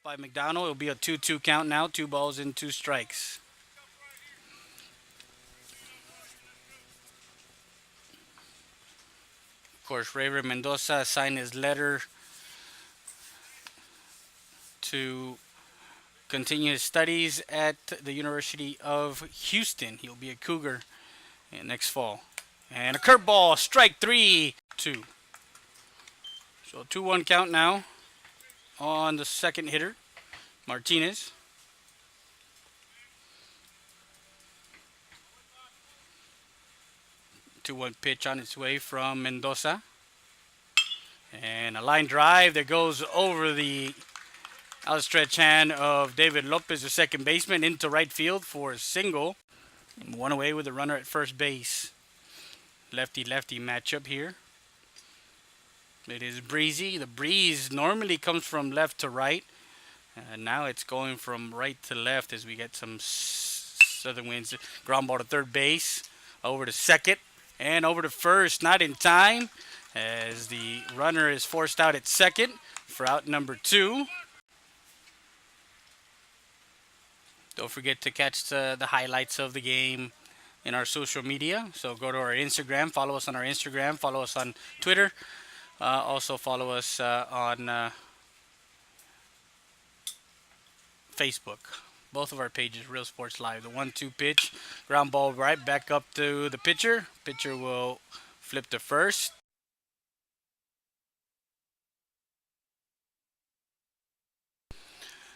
By McDonald, it'll be a 2-2 count now. 2 balls and 2 strikes. Of course, Ray Mendoza signed his letter to continue his studies at the University of Houston. He'll be a Cougar next fall. And a curveball, strike 3, 2. So 2-1 count now on the second hitter, Martinez. 2-1 pitch on its way from Mendoza. And a line drive that goes over the outstretched hand of David Lopez, the second baseman, into right field for a single. One away with the runner at first base. Lefty-lefty matchup here. It is breezy. The breeze normally comes from left to right. Now it's going from right to left as we get some southern winds. Ground ball to third base. Over to second. And over to first. Not in time as the runner is forced out at second for out number 2. Don't forget to catch the highlights of the game in our social media. So go to our Instagram. Follow us on our Instagram. Follow us on Twitter. Also follow us on Facebook. Both of our pages, Real Sports Live. The 1-2 pitch. Ground ball right back up to the pitcher. Pitcher will flip to first.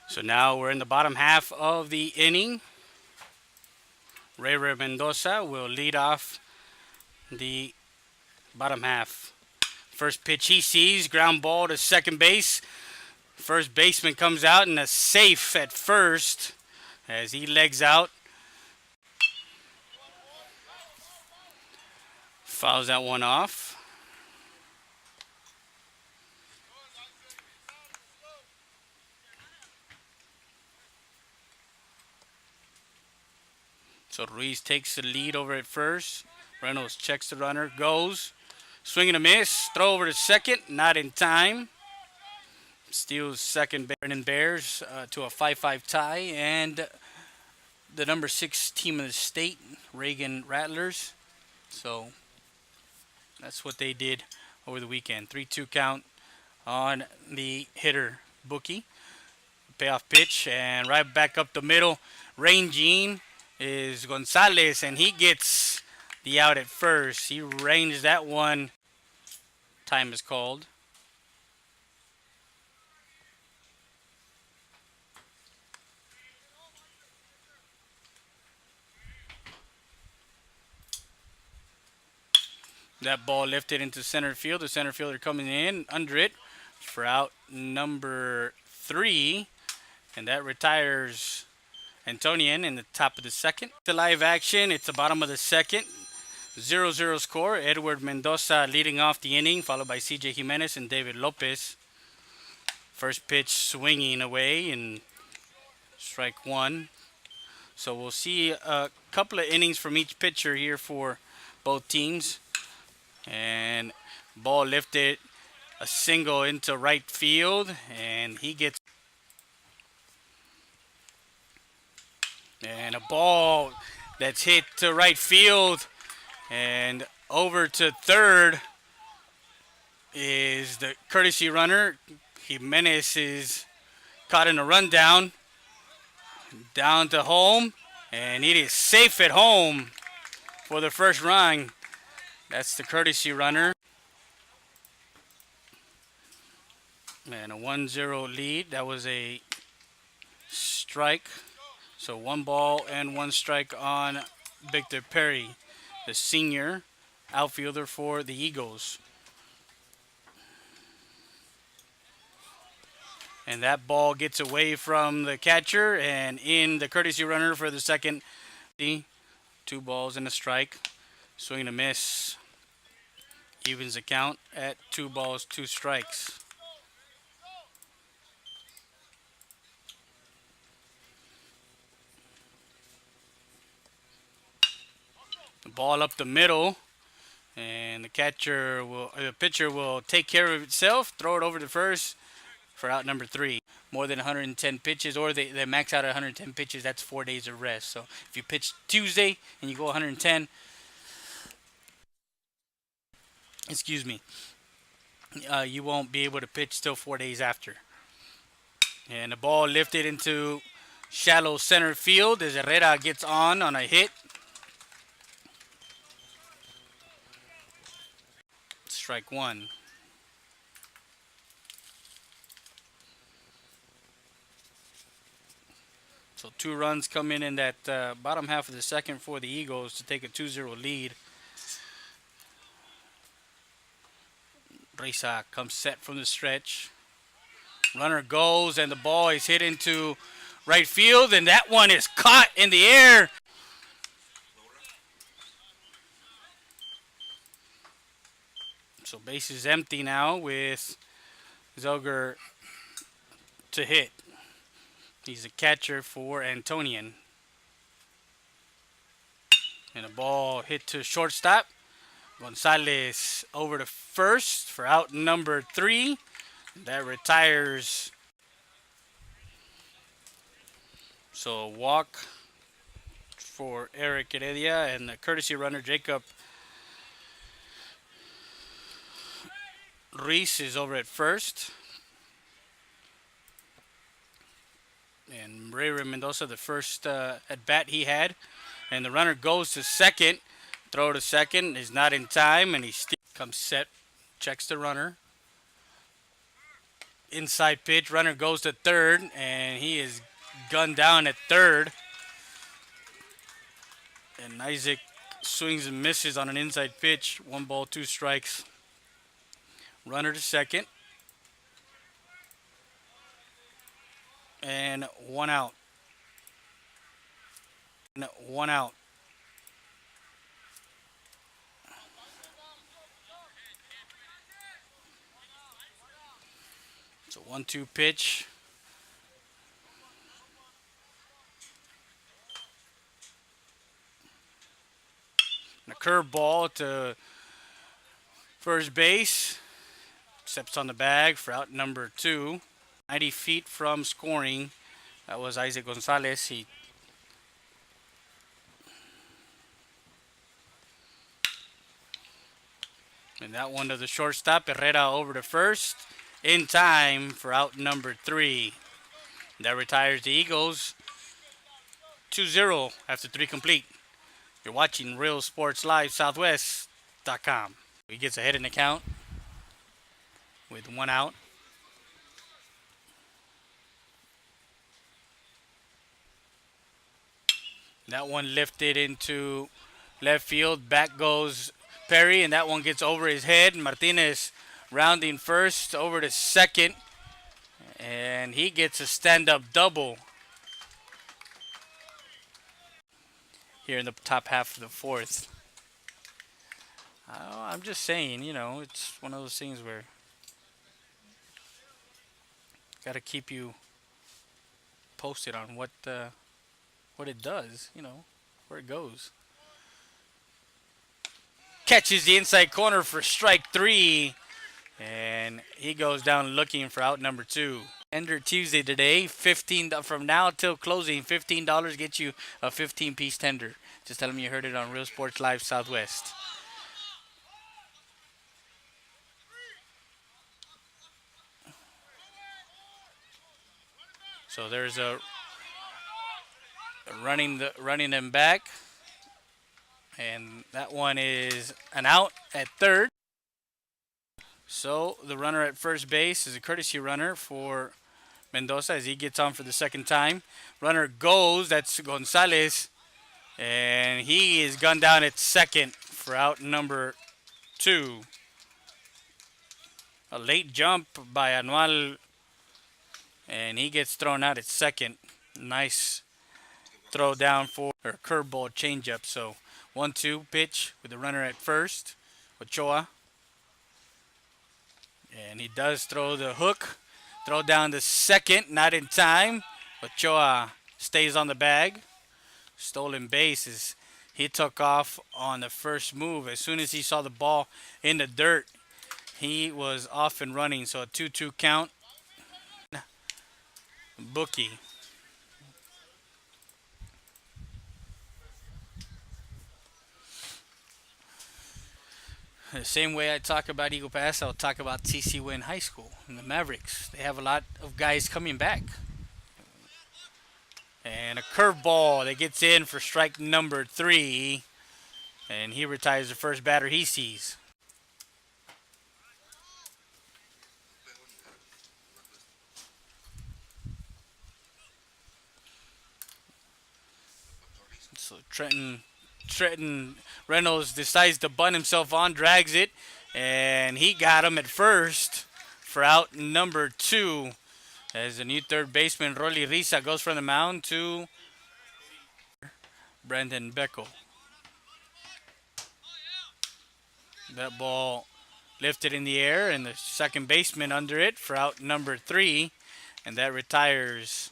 So now we're in the bottom half of the inning. Ray Mendoza will lead off the bottom half. First pitch he sees, ground ball to second base. First baseman comes out and a safe at first as he legs out. Fouls that one off. So Ruiz takes the lead over at first. Reynolds checks the runner, goes. Swing and a miss. Throw over to second. Not in time. Steals second. Brennan Bears to a 5-5 tie. And the number 6 team in the state, Reagan Rattlers. So that's what they did over the weekend. 3-2 count on the hitter, Bookie. Payoff pitch. And right back up the middle. Ranging is Gonzalez. And he gets the out at first. He ranged that one. Time is called. That ball lifted into center field. The center fielder coming in under it for out number 3. And that retires Antonia in the top of the second. The live action. It's the bottom of the second. 0-0 score. Edward Mendoza leading off the inning, followed by CJ Jimenez and David Lopez. First pitch swinging away and strike 1. So we'll see a couple of innings from each pitcher here for both teams. And ball lifted, a single into right field, and he gets. And a ball that's hit to right field. And over to third is the courtesy runner. Jimenez is caught in a rundown. Down to home. And it is safe at home for the first run. That's the courtesy runner. And a 1-0 lead. That was a strike. So 1 ball and 1 strike on Victor Perry, the senior outfielder for the Eagles. And that ball gets away from the catcher and in the courtesy runner for the second. 2 balls and a strike. Swing and a miss. Evens the count at 2 balls, 2 strikes. The ball up the middle, and the pitcher will take care of itself. Throw it over to first for out number 3. More than 110 pitches, or they max out at 110 pitches, that's 4 days of rest. So if you pitch Tuesday and you go 110, excuse me, you won't be able to pitch till 4 days after. And the ball lifted into shallow center field as Herrera gets on a hit. Strike 1. So 2 runs come in that bottom half of the second for the Eagles to take a 2-0 lead. Reza comes set from the stretch. Runner goes, and the ball is hit into right field, and that one is caught in the air. So base is empty now with Zelger to hit. He's a catcher for Antonian. And the ball hit to shortstop. Gonzalez over to first for out number 3. That retires. So a walk for Eric Heredia, and the courtesy runner Jacob Reese is over at first. And Ray Mendoza, the first at bat he had. And the runner goes to second. Throw to second is not in time, and he still comes set, checks the runner. Inside pitch, runner goes to third, and he is gunned down at third. And Isaac swings and misses on an inside pitch. 1 ball, 2 strikes. Runner to second. And 1 out. 1 out. So 1-2 pitch. And a curveball to first base. Steps on the bag for out number 2. 90 feet from scoring. That was Isaac Gonzalez. And that one to the shortstop. Herrera over to first. In time for out number 3. That retires the Eagles 2-0 after 3 complete. You're watching Real Sports Live Southwest.com. He gets ahead in the count with 1 out. That one lifted into left field. Back goes Perry, and that one gets over his head. Martinez rounding first over to second, and he gets a stand-up double here in the top half of the 4th. I'm just saying, it's one of those things where got to keep you posted on what it does, where it goes. Catches the inside corner for strike 3. And he goes down looking for out number 2. Tender Tuesday today. $15 from now till closing. $15 gets you a 15-piece tender. Just tell them you heard it on Real Sports Live Southwest. So there's a running them back, and that one is an out at third. So the runner at first base is a courtesy runner for Mendoza as he gets on for the second time. Runner goes, that's Gonzalez, and he is gunned down at second for out number 2. A late jump by Anual, and he gets thrown out at second. Nice throw down for a curveball changeup. So 1-2 pitch with the runner at first, Ochoa. And he does throw the hook. Throw down to second, not in time. Ochoa stays on the bag. Stolen base as he took off on the first move. As soon as he saw the ball in the dirt, he was off and running. So a 2-2 count. bookie. The same way I talk about Eagle Pass, I'll talk about TC Wynn High School and the Mavericks. They have a lot of guys coming back. And a curveball that gets in for strike number 3. And he retires the first batter he sees. So Trenton Reynolds decides to bunt himself on, drags it, and he got him at first for out number 2. As the new third baseman Rolly Risa goes from the mound to Brandon Beckel. That ball lifted in the air, and the second baseman under it for out number 3, and that retires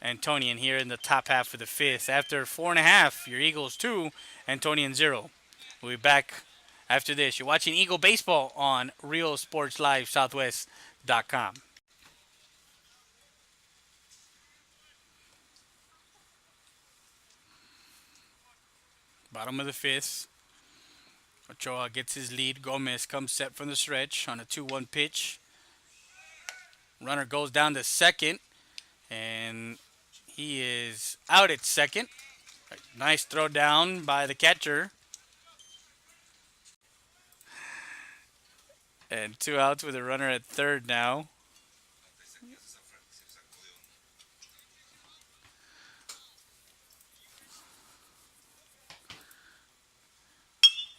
Antonian here in the top half of the 5th. After 4.5, your Eagles 2, Antonian 0. We'll be back after this. You're watching Eagle Baseball on Real Sports Live Southwest.com. Bottom of the 5th. Ochoa gets his lead. Gomez comes set from the stretch on a 2-1 pitch. Runner goes down to second, and he is out at second. Nice throw down by the catcher. And 2 outs with a runner at third now.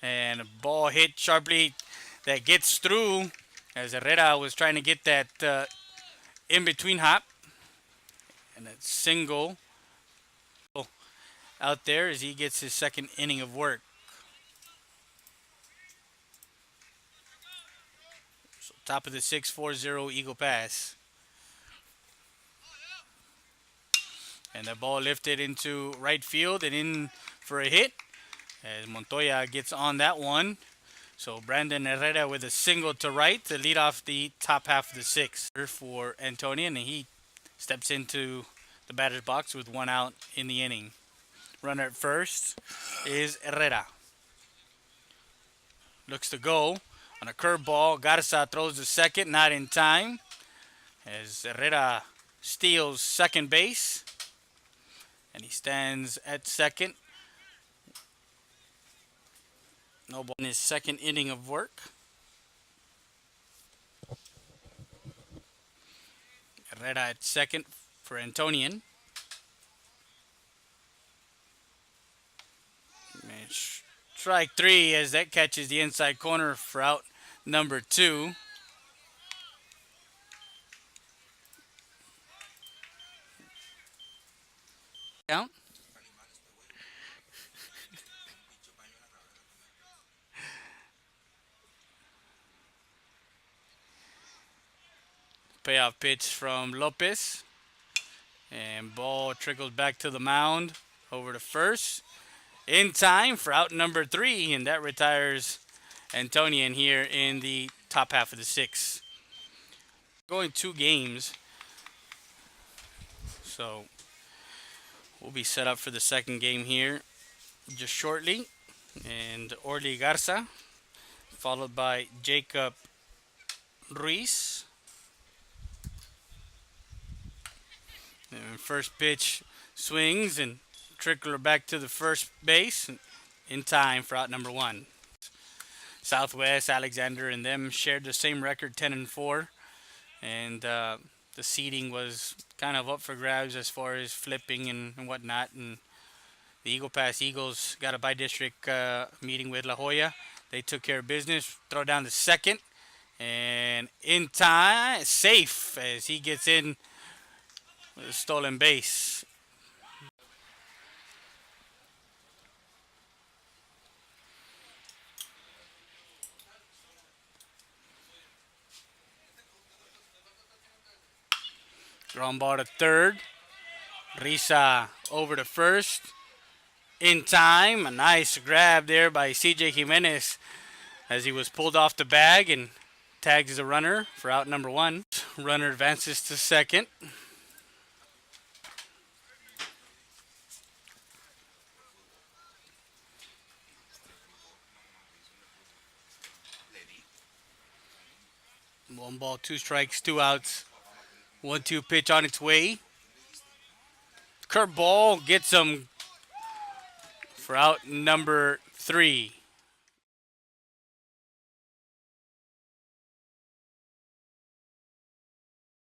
And a ball hit sharply that gets through as Herrera was trying to get that in-between hop. And that single out there as he gets his second inning of work. So top of the 6, 4-0 Eagle Pass. And the ball lifted into right field and in for a hit as Montoya gets on that one. So Brandon Herrera with a single to right to lead off the top half of the 6th for Antonia, and he steps into the batter's box with 1 out in the inning. Runner at first is Herrera. Looks to go on a curveball. Garza throws to second, not in time, as Herrera steals second base, and he stands at second. No ball in his second inning of work. Herrera at second for Antonian. And strike 3 as that catches the inside corner for out number 2. Count. Payoff pitch from Lopez. And ball trickles back to the mound over to first. In time for out number 3, and that retires Antonian here in the top half of the 6th. Going 2 games. So we'll be set up for the second game here just shortly. And Orly Garza, followed by Jacob Ruiz. And first pitch swings and trickler back to the first base in time for out number 1. Southwest, Alexander, and them shared the same record, 10-4, and the seeding was kind of up for grabs as far as flipping and whatnot. And the Eagle Pass Eagles got a by-district meeting with La Jolla. They took care of business, throw down the second, and in time, safe as he gets in with a stolen base. Ground ball to third. Risa over to first. In time, a nice grab there by CJ Jimenez as he was pulled off the bag and tags the runner for out number 1. Runner advances to second. One ball, two strikes, two outs. 1-2 pitch on its way. Curveball gets him for out number 3.